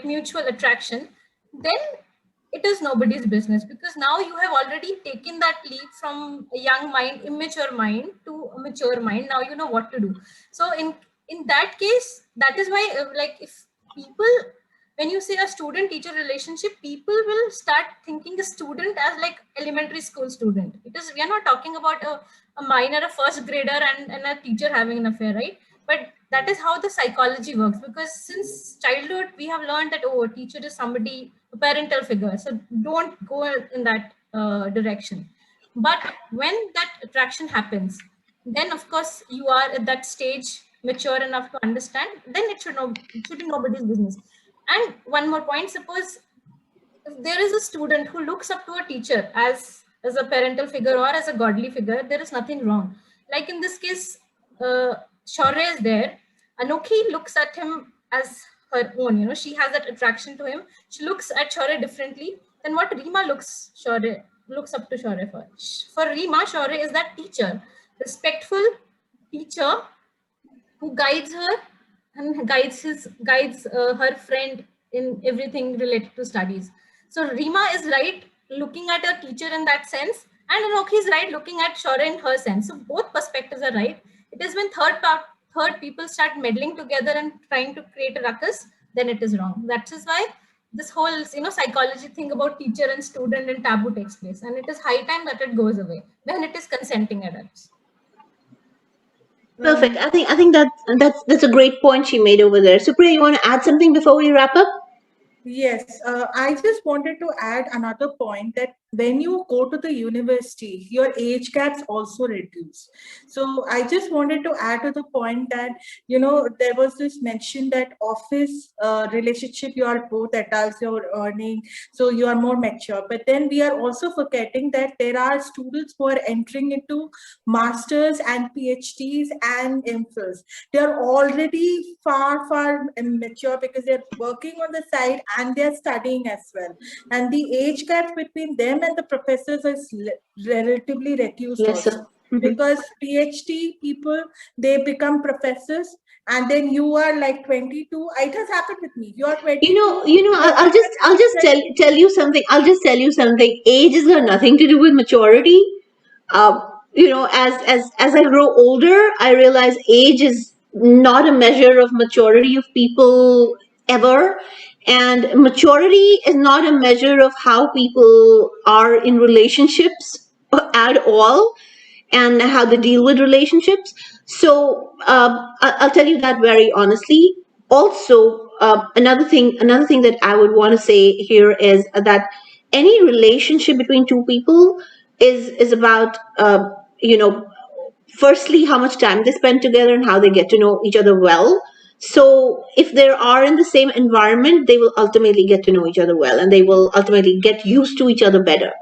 mutual attraction. Then it is nobody's business, because now you have already taken that leap from a young mind, immature mind, to a mature mind. Now you know what to do. So in that case, that is why if people, when you say a student teacher relationship, people will start thinking a student as like elementary school student. We are not talking about a minor, a first grader, and a teacher having an affair, right? But that is how the psychology works, because since childhood we have learned that, a teacher is somebody, a parental figure, so don't go in that direction. But when that attraction happens, then of course you are at that stage, mature enough to understand, then it should be nobody's business. And one more point, suppose if there is a student who looks up to a teacher as a parental figure or as a godly figure, there is nothing wrong. Like in this case, Shaurya is there. Anokhi looks at him as her own. She has that attraction to him. She looks at Shaurya differently than what Rima looks up to Shaurya for. For Rima, Shaurya is that teacher, respectful teacher who guides her and guides her friend in everything related to studies. So Rima is right looking at her teacher in that sense, and Anokhi is right looking at Shaurya in her sense. So both perspectives are right. It is when third people start meddling together and trying to create a ruckus, then it is wrong. That is why this whole psychology thing about teacher and student and taboo takes place, and it is high time that it goes away when it is consenting adults. Perfect. I think that's a great point she made over there. Supriya, you want to add something before we wrap up? Yes, I just wanted to add another point that when you go to the university, your age gaps also reduce. So I just wanted to add to the point that, there was this mention that office relationship, you are both adults, you're earning, so you are more mature. But then we are also forgetting that there are students who are entering into masters and PhDs and MPhils. They are already far, far mature because they're working on the side and they're studying as well. And the age gap between them and the professors is relatively reduced also. Because PhD people, they become professors, and then you are like 22. It has happened with me. You are 22. I'll just tell you something. I'll just tell you something. Age has got nothing to do with maturity. As I grow older, I realize age is not a measure of maturity of people ever, and maturity is not a measure of how people are in relationships at all, and how they deal with relationships. So I'll tell you that very honestly. Also, another thing that I would want to say here is that any relationship between two people is about firstly how much time they spend together and how they get to know each other well. So if they are in the same environment, they will ultimately get to know each other well, and they will ultimately get used to each other better.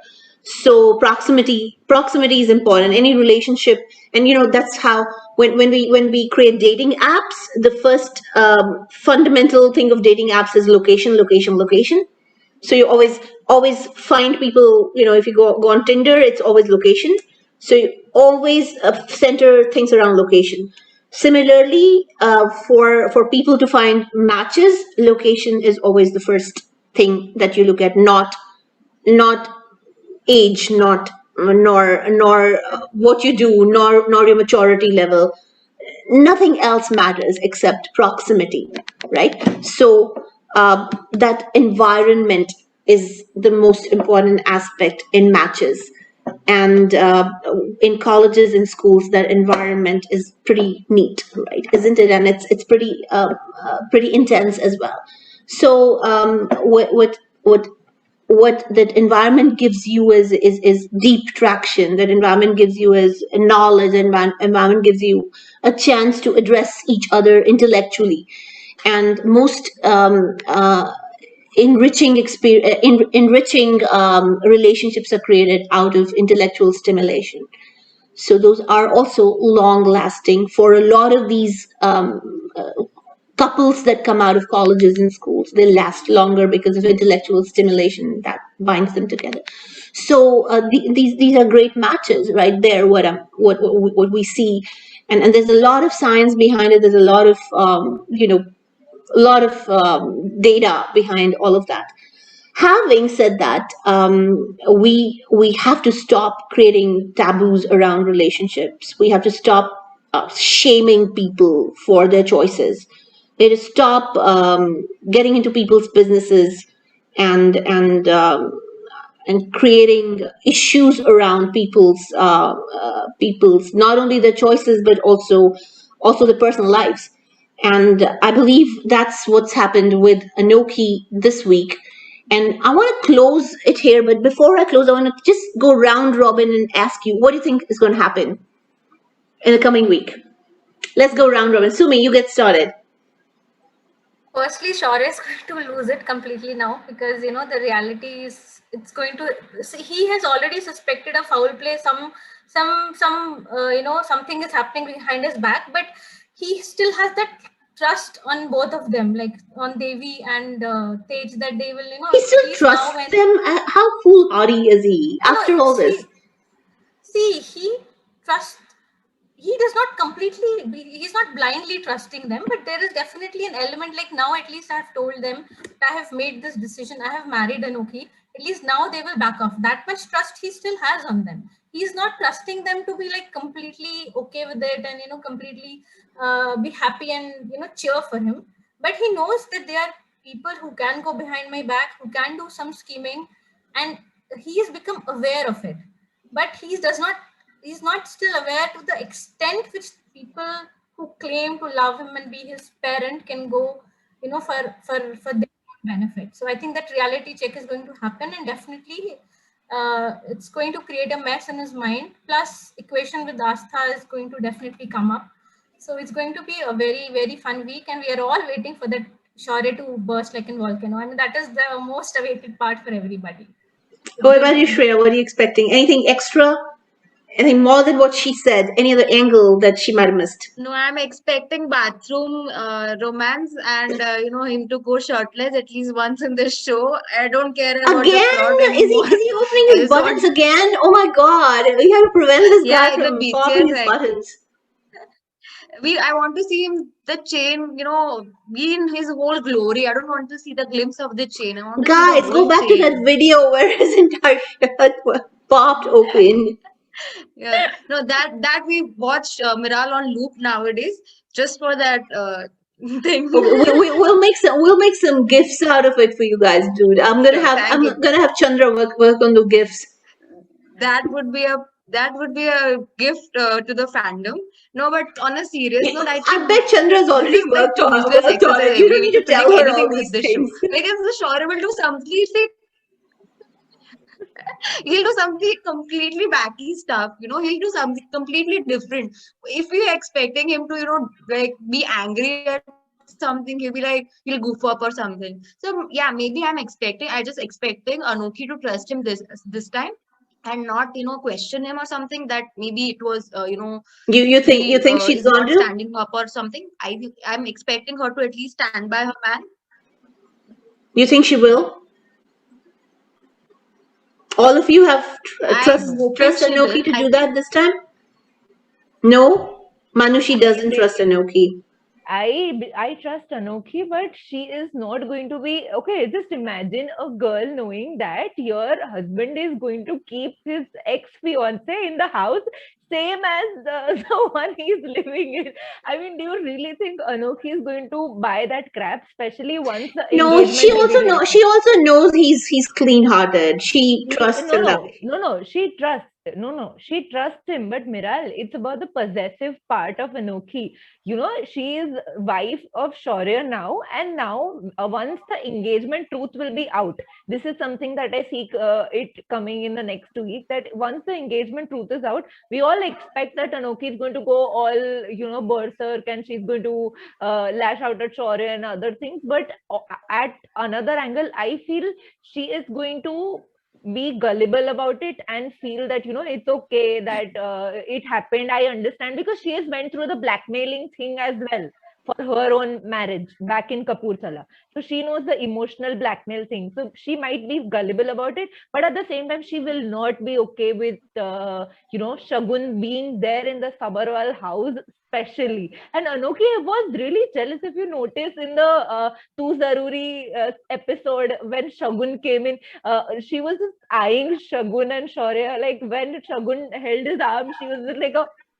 So proximity is important, any relationship. And that's how, when we create dating apps, the first fundamental thing of dating apps is location, location, location. So you always find people, if you go on Tinder, it's always location. So you always center things around location. Similarly, for people to find matches, location is always the first thing that you look at, not age, not nor what you do, nor your maturity level. Nothing else matters except proximity, right? So that environment is the most important aspect in matches. And in colleges and schools, that environment is pretty neat, right? Isn't it? And it's pretty intense as well. So what that environment gives you is deep traction. That environment gives you is knowledge. Environment gives you a chance to address each other intellectually. And most enriching relationships are created out of intellectual stimulation. So those are also long lasting for a lot of these couples that come out of colleges and schools. They last longer because of intellectual stimulation that binds them together. So these are great matches right there. What we see, and there's a lot of science behind it. There's a lot of data behind all of that. Having said that, we have to stop creating taboos around relationships. We have to stop shaming people for their choices. It is stop getting into people's businesses and creating issues around people's not only their choices but also the personal lives. And I believe that's what's happened with Anokhi this week. And I want to close it here, but before I close, I want to just go round robin and ask you, what do you think is going to happen in the coming week? Let's go round robin. Sumi, you get started. Firstly, Shaurya is going to lose it completely now, because the reality is it's going to. See, he has already suspected a foul play. Something is happening behind his back, but he still has that trust on both of them, like on Devi and Tej, that they will. He still trusts them. How foolhardy is he after all this? See, he trusts. He does not completely, he's not blindly trusting them, but there is definitely an element, like now at least I have told them that I have made this decision, I have married Anokhi, at least now they will back off. That much trust he still has on them. He's not trusting them to be like completely okay with it and completely be happy and cheer for him. But he knows that they are people who can go behind my back, who can do some scheming, and he has become aware of it. But he's not still aware to the extent which people who claim to love him and be his parent can go, for their benefit. So I think that reality check is going to happen, and definitely it's going to create a mess in his mind. Plus, equation with Astha is going to definitely come up. So it's going to be a very, very fun week, and we are all waiting for that Shaurya to burst like a volcano. I mean, that is the most awaited part for everybody. What about you, Shreya? What are you expecting? Anything extra? Anything more than what she said? Any other angle that she might have missed? No, I'm expecting bathroom romance and him to go shirtless at least once in this show. I don't care about the plot anymore. Is he opening his buttons again? Oh my god! We have to prevent this guy from popping his buttons. I want to see him, the chain, be in his whole glory. I don't want to see the glimpse of the chain. I want to Guys, go back to that video where his entire shirt was popped open. Yeah, no, that we watch Miral on loop nowadays just for that thing. We'll make some gifts out of it for you guys, dude. I'm gonna have Chandra work on the gifts. That would be a gift to the fandom. No, but on a serious note, I bet Chandra's already worked on it. You don't need to tell her all these things. Like if the Shaurya will do something, He'll do something completely wacky stuff, he'll do something completely different. If we're expecting him to, like be angry at something, he'll be like, he'll goof up or something. So yeah, maybe I just expecting Anokhi to trust him this time and not, question him or something, that maybe it was, You think he's she's not going to? standing up or something. I'm expecting her to at least stand by her man. You think she will? All of you have I'm hoping trust she will. Anoki to I do think that this time? No, Manushi I doesn't think trust Anoki. I trust Anokhi, but she is not going to be okay. Just imagine a girl knowing that your husband is going to keep his ex fiance in the house, same as the one he's living in. I mean, do you really think Anokhi is going to buy that crap, especially once the No, she engagement ring also is know. out? She also knows he's clean-hearted. She trusts No, him that no, way. no, no. She trusts. No, no. She trusts him. But Miral, it's about the possessive part of Anokhi. She is wife of Shaurya now, and now once the engagement truth will be out, this is something that I see it coming in the next 2 weeks. That once the engagement truth is out, we all expect that Anokhi is going to go all berserk, and she's going to lash out at Shaurya and other things. But at another angle, I feel she is going to be gullible about it and feel that it's okay that it happened. I understand, because she has went through the blackmailing thing as well for her own marriage back in Kapurthala. So she knows the emotional blackmail thing, so she might be gullible about it, but at the same time she will not be okay with Shagun being there in the Sabarwal house especially. And Anokhi was really jealous, if you notice, in the Tu Zaruri episode when Shagun came in. She was just eyeing Shagun and Shaurya. Like when Shagun held his arm, she was just like,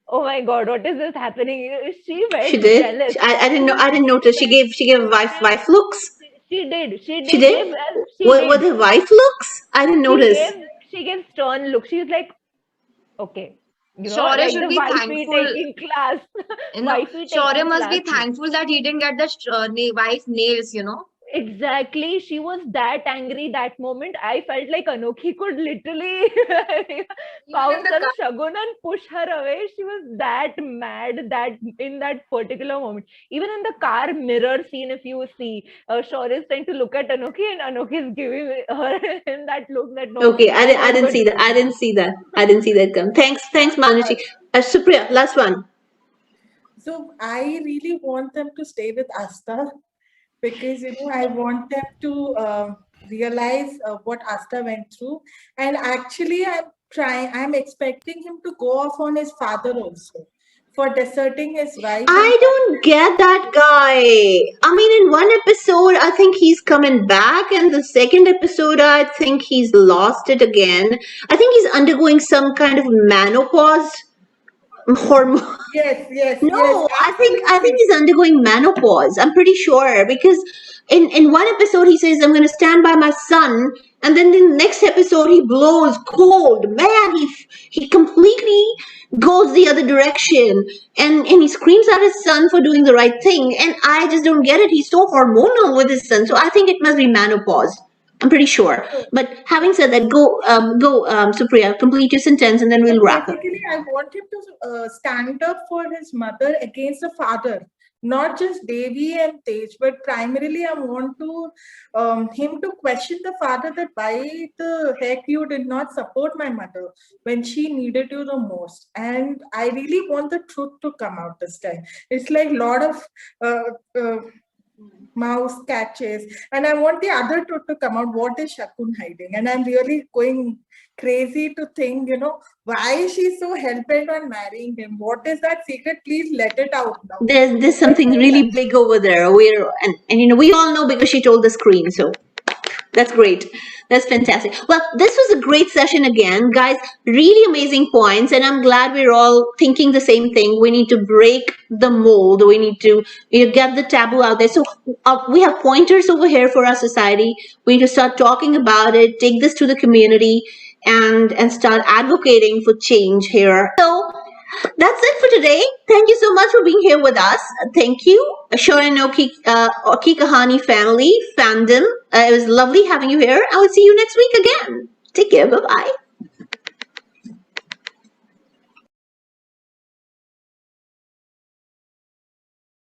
oh my God, what is this happening? She She went did. jealous. I didn't know. She I didn't notice. She gave wife looks. she did. She She gave did. she What did. the wife looks? I didn't She notice. gave she gave stern look. She was like, okay, Shaurya like should the be wifey thankful. taking class, wifey Shaurya taking must be classes. thankful that he didn't get the wife nails. Exactly. She was that angry that moment. I felt like Anokhi could literally Even in pounce the on car, Shagun and push her away. She was that mad that in that particular moment. Even in the car mirror scene, if you see, Shaurya is trying to look at Anokhi, and Anokhi is giving her in that look that no, Okay, I'm I not didn't going see to that. do I this. didn't see that. I didn't see that come. Thanks, Manushi. Supriya, last one. So I really want them to stay with Asta because I want them to realize what Asta went through, and actually I'm expecting him to go off on his father also for deserting his wife and I don't get that guy. I mean, in one episode, I think he's coming back, and the second episode, I think he's lost it again. I think he's undergoing some kind of menopause hormone. yes, No, I think absolutely. he's undergoing menopause. I'm pretty sure because in one episode he says I'm going to stand by my son, and then in the next episode he blows cold. Man, he completely goes the other direction, and he screams at his son for doing the right thing. And I just don't get it. He's so hormonal with his son, so I think it must be menopause. I'm pretty sure. But having said that, go, Supriya, complete your sentence, and then So we'll wrap up. basically, I want him to stand up for his mother against the father, not just Devi and Tej, but primarily I want to him to question the father that why the heck you did not support my mother when she needed you the most. And I really want the truth to come out this time. It's like a lot of uh, uh, mouse catches, and I want the other truth to come out. What is Shakun hiding? And I'm really going crazy to think, why is she so hell bent on marrying him? What is that secret? Please let it out now. There's Because something really big over there. And we all know because she told the screen. So that's great. That's fantastic. Well, this was a great session again, guys. Really amazing points, and I'm glad we're all thinking the same thing. We need to break the mold. We need to get the taboo out there. So we have pointers over here for our society. We need to start talking about it. Take this to the community, and start advocating for change here. So that's it for today. Thank you so much for being here with us. Thank you, Shaurya and Anokhi Kahani family, fandom. It was lovely having you here. I will see you next week again. Take care. Bye bye.